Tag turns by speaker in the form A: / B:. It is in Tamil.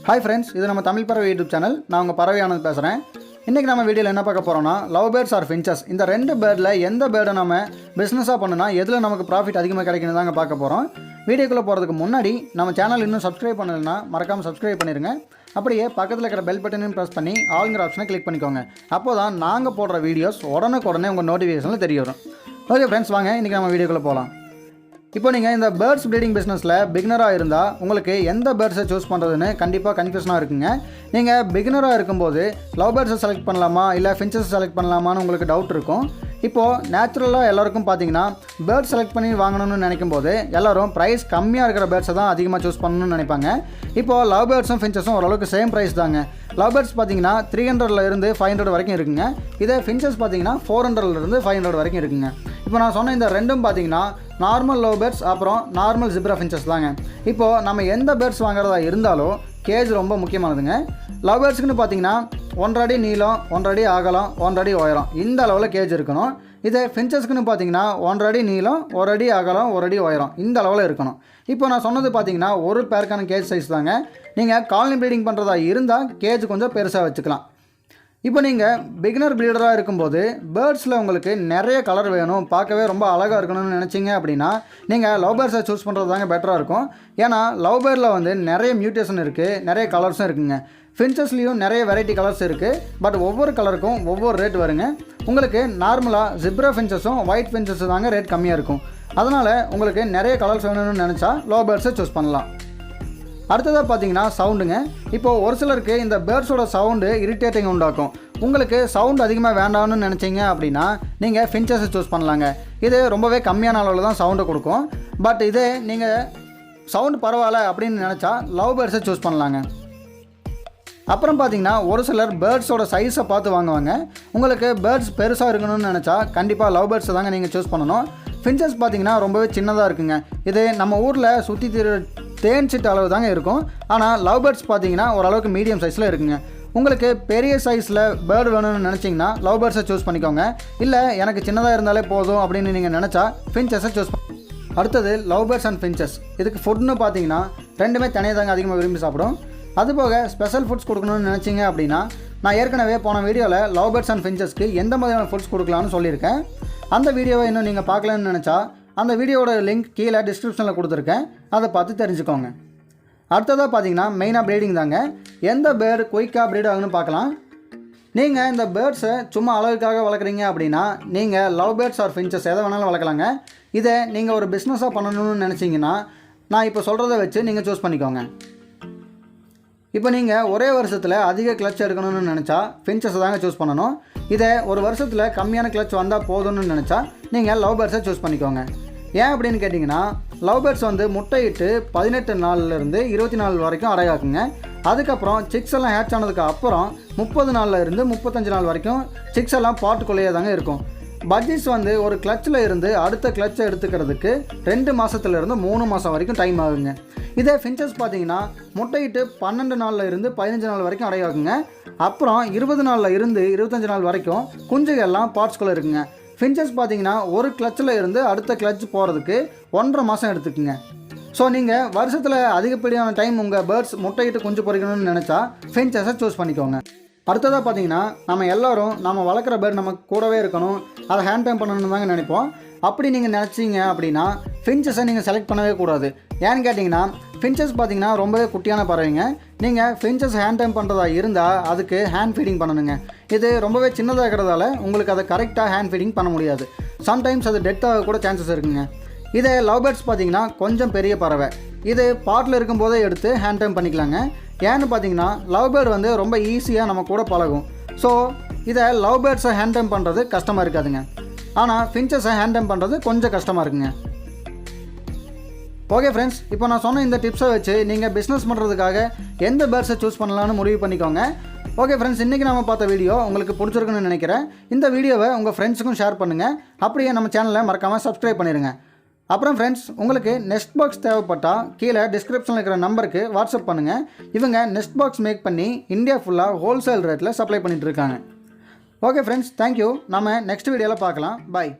A: Hi friends, this is our Tamil Paravai YouTube channel. நான் உங்க பறவை ஆனந்த் பேசுறேன். இன்னைக்கு நம்ம வீடியோல என்ன பார்க்க போறோம்னா லவ் பேர்ட்ஸ் ஆர் ஃபின்ச்சஸ். இந்த ரெண்டு பேர்ட்ல எந்த பேர்டை நாம பிசினஸா பண்ணனும்னா எதுல நமக்கு profit அதிகமா கிடைக்கும்னு தாங்க பார்க்க போறோம். வீடியோக்குள்ள போறதுக்கு முன்னாடி நம்ம சேனல் இன்னும் subscribe பண்ணலனா மறக்காம subscribe பண்ணிருங்க. அப்படியே பக்கத்துல இருக்கிற பெல் பட்டனையும் பிரஸ் பண்ணி ஆல்ங்கற ஆப்ஷனை கிளிக் பண்ணிக்கோங்க. அப்போதான் நாங்க போடுற வீடியோஸ் உடனுக்குடனே உங்க நோட்டிஃபிகேஷன்ல தெரிய வரும். ஓகே फ्रेंड्स வாங்க இன்னைக்கு நம்ம வீடியோக்குள்ள போலாம். இப்போ நீங்கள் இந்த பேர்ட்ஸ் ப்ரீடிங் பிஸ்னஸில் பிகினராக இருந்தால் உங்களுக்கு எந்த பேர்ட்ஸை சூஸ் பண்ணுறதுன்னு கண்டிப்பாக கன்ஃபியூஷனாக இருக்குங்க. நீங்கள் பிகினராக இருக்கும்போது லவ் பேர்ட்ஸை செலக்ட் பண்ணலாமா இல்லை ஃபின்ச்சஸ் செலக்ட் பண்ணலாமான்னு உங்களுக்கு டவுட் இருக்கும். இப்போது நேச்சுரலாக எல்லாருக்கும் பார்த்தீங்கன்னா பேர்ட்ஸ் செலக்ட் பண்ணி வாங்கணும்னு நினைக்கும் போது எல்லோரும் ப்ரைஸ் கம்மியாக இருக்கிற பேர்ட்ஸை தான் அதிகமாக சூஸ் பண்ணணும்னு நினைப்பாங்க. இப்போது லவ் பேர்ட்ஸும் ஃபின்ச்சஸும் ஓரளவுக்கு சேம் ப்ரைஸ் தாங்க. லவ் பேர்ட்ஸ் பார்த்தீங்கன்னா 300 500 வரைக்கும் இருக்குங்க. இதே ஃபின்ச்சஸ் பார்த்தீங்கன்னா 400 500 வரைக்கும் இருக்குங்க. இப்போ நான் சொன்ன இந்த ரெண்டும் பார்த்தீங்கன்னா நார்மல் லவ் பேர்ட்ஸ் அப்புறம் நார்மல் ஜிப்ரா ஃபின்ச்சஸ் தாங்க. இப்போது நம்ம எந்த பேர்ட்ஸ் வாங்குறதா இருந்தாலும் கேஜ் ரொம்ப முக்கியமானதுங்க. லவ் பேர்ட்ஸுக்குன்னு பார்த்தீங்கன்னா 1 அடி நீளம் 1 அடி அகலம் 1 அடி உயரம் இந்த அளவில் கேஜ் இருக்கணும். இதே ஃபின்ச்சஸ்க்குன்னு பார்த்தீங்கன்னா 1 அடி நீளம் 1 அடி அகலம் 1 அடி உயரம் இந்த அளவில் இருக்கணும். இப்போ நான் சொன்னது பார்த்தீங்கன்னா ஒரு பேருக்கான கேஜ் சைஸ் தாங்க. நீங்கள் காலனி ப்ரீடிங் பண்ணுறதா இருந்தால் கேஜ் கொஞ்சம் பெருசாக வச்சுக்கலாம். இப்போ நீங்கள் பிகினர் ப்ரீடராக இருக்கும்போது பேர்ட்ஸில் உங்களுக்கு நிறைய கலர் வேணும், பார்க்கவே ரொம்ப அழகாக இருக்கணும்னு நினச்சிங்க அப்படின்னா நீங்கள் லவ் பேர்ட்ஸை சூஸ் பண்ணுறது தாங்க பெட்டராக இருக்கும். ஏன்னா லவ் பேர்டில் வந்து நிறைய மியூட்டேஷன் இருக்குது, நிறைய கலர்ஸும் இருக்குங்க. ஃபின்ச்சஸ்லேயும் நிறைய வெரைட்டி கலர்ஸ் இருக்குது. பட் ஒவ்வொரு கலருக்கும் ஒவ்வொரு ரேட் வருங்க. உங்களுக்கு நார்மலாக ஜிப்ரா ஃபின்ச்சஸும் ஒயிட் ஃபின்ச்சஸும் தாங்க ரேட் கம்மியாக இருக்கும். அதனால் உங்களுக்கு நிறைய கலர்ஸ் வேணும்னு நினச்சா லவ் பேர்ட்ஸை சூஸ் பண்ணலாம். அடுத்ததாக பார்த்தீங்கன்னா சவுண்டுங்க. இப்போது ஒரு சிலருக்கு இந்த பேர்ட்ஸோட சவுண்டு இரிட்டேட்டிங் உண்டாக்கும். உங்களுக்கு சவுண்ட் அதிகமாக வேண்டாம்னு நினச்சிங்க அப்படின்னா நீங்கள் ஃபின்ச்சஸை சூஸ் பண்ணலாங்க. இது ரொம்பவே கம்மியான அளவில் தான் சவுண்டு கொடுக்கும். பட் இதே நீங்கள் சவுண்டு பரவாயில்ல அப்படின்னு நினச்சா லவ் பேர்ட்ஸை சூஸ் பண்ணலாங்க. அப்புறம் பார்த்தீங்கன்னா ஒரு சிலர் பேர்ட்ஸோட சைஸை பார்த்து வாங்குவாங்க. உங்களுக்கு பேர்ட்ஸ் பெருசாக இருக்கணும்னு நினச்சா கண்டிப்பாக லவ் பேர்ட்ஸை தாங்க நீங்கள் சூஸ் பண்ணணும். ஃபின்ச்சஸ் பார்த்தீங்கன்னா ரொம்பவே சின்னதாக இருக்குங்க. இது நம்ம ஊரில் சுற்றி தேன் சிட்டு அளவு தாங்க இருக்கும். ஆனால் லவ் பேர்ட்ஸ் பார்த்தீங்கன்னா ஓரளவுக்கு மீடியம் சைஸில் இருக்குங்க. உங்களுக்கு பெரிய சைஸில் பேர்டு வேணும்னு நினச்சிங்கன்னா லவ் பேர்ட்ஸை சூஸ் பண்ணிக்கோங்க. இல்லை எனக்கு சின்னதாக இருந்தாலே போதும் அப்படின்னு நீங்கள் நினச்சா ஃபின்ச்சஸை சூஸ் அடுத்தது லவ் பேர்ட்ஸ் அண்ட் ஃபின்ச்சஸ். இதுக்கு ஃபுட்னு பார்த்தீங்கன்னா ரெண்டுமே தனியாக தாங்க அதிகமாக விரும்பி சாப்பிடும். அதுபோக ஸ்பெஷல் ஃபுட்ஸ் கொடுக்கணும்னு நினச்சிங்க அப்படின்னா நான் ஏற்கனவே போன வீடியோவில் லவ் பேர்ட்ஸ் அண்ட் ஃபின்ச்சஸ்க்கு எந்த மாதிரியான ஃபுட்ஸ் கொடுக்கலான்னு சொல்லியிருக்கேன். அந்த வீடியோவை இன்னும் நீங்கள் பார்க்கலன்னு நினச்சா அந்த வீடியோவோட லிங்க் கீழே டிஸ்கிரிப்ஷனில் கொடுத்துருக்கேன், அதை பார்த்து தெரிஞ்சுக்கோங்க. அடுத்ததாக பார்த்தீங்கன்னா மெயினாக ப்ரீடிங் தாங்க. எந்த பேர்டு குயிக்காக ப்ரீட் ஆகுன்னு பார்க்கலாம். நீங்கள் இந்த பேர்ட்ஸை சும்மா அழகுக்காக வளர்க்குறீங்க அப்படின்னா நீங்கள் லவ் பேர்ட்ஸ் ஆர் ஃபின்ச்சஸ் எதை வேணாலும் வளர்க்கலாங்க. இதை நீங்கள் ஒரு பிஸ்னஸாக பண்ணணும்னு நினச்சிங்கன்னா நான் இப்போ சொல்கிறத வச்சு நீங்கள் சூஸ் பண்ணிக்கோங்க. இப்போ நீங்கள் ஒரே வருஷத்தில் அதிக கிளச் எடுக்கணும்னு நினச்சா ஃபின்ச்சஸை தாங்க சூஸ் பண்ணணும். இதே ஒரு வருஷத்தில் கம்மியான கிளச் வந்தால் போதும்னு நினச்சா நீங்கள் லவ் பேர்ட்ஸை சூஸ் பண்ணிக்கோங்க. ஏன் அப்படின்னு கேட்டிங்கன்னா லவ் பேர்ட்ஸ் வந்து முட்டையிட்டு 18 நாள்லேருந்து 24 வரைக்கும் அடையாக்குங்க. அதுக்கப்புறம் சிக்ஸ் எல்லாம் ஹேட்ச் ஆனதுக்கு அப்புறம் 30 நாள்லேருந்து 35 நாள் வரைக்கும் சிக்ஸ் எல்லாம் பாட்டுக்குள்ளேயே தாங்க இருக்கும். பட்ஜீஸ் வந்து ஒரு கிளச்சில் இருந்து அடுத்த கிளச்சை எடுத்துக்கிறதுக்கு 2 மாதத்துலேருந்து 3 மாதம் வரைக்கும் டைம் ஆகுங்க. இதே ஃபின்ச்சஸ் பார்த்தீங்கன்னா முட்டையிட்டு 12 நாளில் இருந்து 15 நாள் வரைக்கும் அடையாகுங்க. அப்புறம் 20 நாளில் இருந்து 25 நாள் வரைக்கும் குஞ்சுகள்லாம் பார்ட்ஸ்குள்ளே இருக்குங்க. ஃபின்ச்சஸ் பார்த்தீங்கன்னா ஒரு கிளச்சில் இருந்து அடுத்த கிளச் போகிறதுக்கு 1.5 மாதம் எடுத்துக்குங்க. ஸோ நீங்கள் வருஷத்தில் அதிகப்படியான டைம் உங்கள் பேர்ட்ஸ் முட்டையிட்டு குஞ்சு பொறிக்கணும்னு நினச்சா ஃபின்ச்சஸை சூஸ் பண்ணிக்கோங்க. அடுத்ததாக பார்த்தீங்கன்னா நம்ம எல்லோரும் நம்ம வளர்க்குற பேர்டு நமக்கு கூடவே இருக்கணும், அதை ஹேண்ட் டைம் பண்ணணும்னு தாங்க நினைப்போம். அப்படி நீங்கள் நினச்சிங்க அப்படின்னா ஃபின்ச்சஸை நீங்கள் செலக்ட் பண்ணவே கூடாது. ஏன்னு கேட்டிங்கன்னா ஃபின்ச்சஸ் பார்த்தீங்கன்னா ரொம்பவே குட்டியான பறவைங்க. நீங்கள் ஃபின்ச்சஸ் ஹேண்ட் டைம் பண்ணுறதா இருந்தால் அதுக்கு ஹேண்ட் ஃபீடிங் பண்ணணுங்க. இது ரொம்பவே சின்னதாக இருக்கிறதால உங்களுக்கு அதை கரெக்டாக ஹேண்ட் ஃபீடிங் பண்ண முடியாது. சம்டைம்ஸ் அது டெத் ஆக கூட சான்சஸ் இருக்குங்க. இதே லவ் பேர்ட்ஸ் பார்த்தீங்கன்னா கொஞ்சம் பெரிய பறவை. இது பாட்டில் இருக்கும்போதே எடுத்து ஹேண்ட் டைம் பண்ணிக்கலாங்க. ஏன்னு பார்த்தீங்கன்னா லவ் பேர்டு வந்து ரொம்ப ஈஸியாக நம்ம கூட பழகும். ஸோ இதை லவ் பேர்ட்ஸை ஹேண்ட் டைம் பண்ணுறது கஷ்டமாக இருக்காதுங்க. ஆனால் ஃபின்ச்சஸை ஹேண்ட் டைம் பண்ணுறது கொஞ்சம் கஷ்டமாக இருக்குங்க. ஓகே ஃப்ரெண்ட்ஸ், இப்போ நான் சொன்ன இந்த டிப்ஸை வச்சு நீங்கள் பிஸ்னஸ் பண்ணுறதுக்காக எந்த பேர்ட்ஸை சூஸ் பண்ணலான்னு முடிவு பண்ணிக்கோங்க. ஓகே ஃப்ரெண்ட்ஸ், இன்றைக்கி நம்ம பார்த்த வீடியோ உங்களுக்கு பிடிச்சிருக்குன்னு நினைக்கிறேன். இந்த வீடியோவை உங்கள் ஃப்ரெண்ட்ஸுக்கும் ஷேர் பண்ணுங்கள். அப்படியே நம்ம சேனலை மறக்காமல் சப்ஸ்கிரைப் பண்ணிடுங்க. அப்புறம் ஃப்ரெண்ட்ஸ், உங்களுக்கு நெஸ்ட் பாக்ஸ் தேவைப்பட்டால் கீழே டிஸ்கிரிப்ஷனில் இருக்கிற நம்பருக்கு வாட்ஸ்அப் பண்ணுங்கள். இவங்க நெஸ்ட் பாக்ஸ் மேக் பண்ணி இந்தியா ஃபுல்லாக ஹோல்சேல் ரேட்டில் சப்ளை பண்ணிகிட்டு இருக்காங்க. Okay friends, thank you. நம்ம நெக்ஸ்ட் வீடியோவில் பார்க்கலாம். பாய்.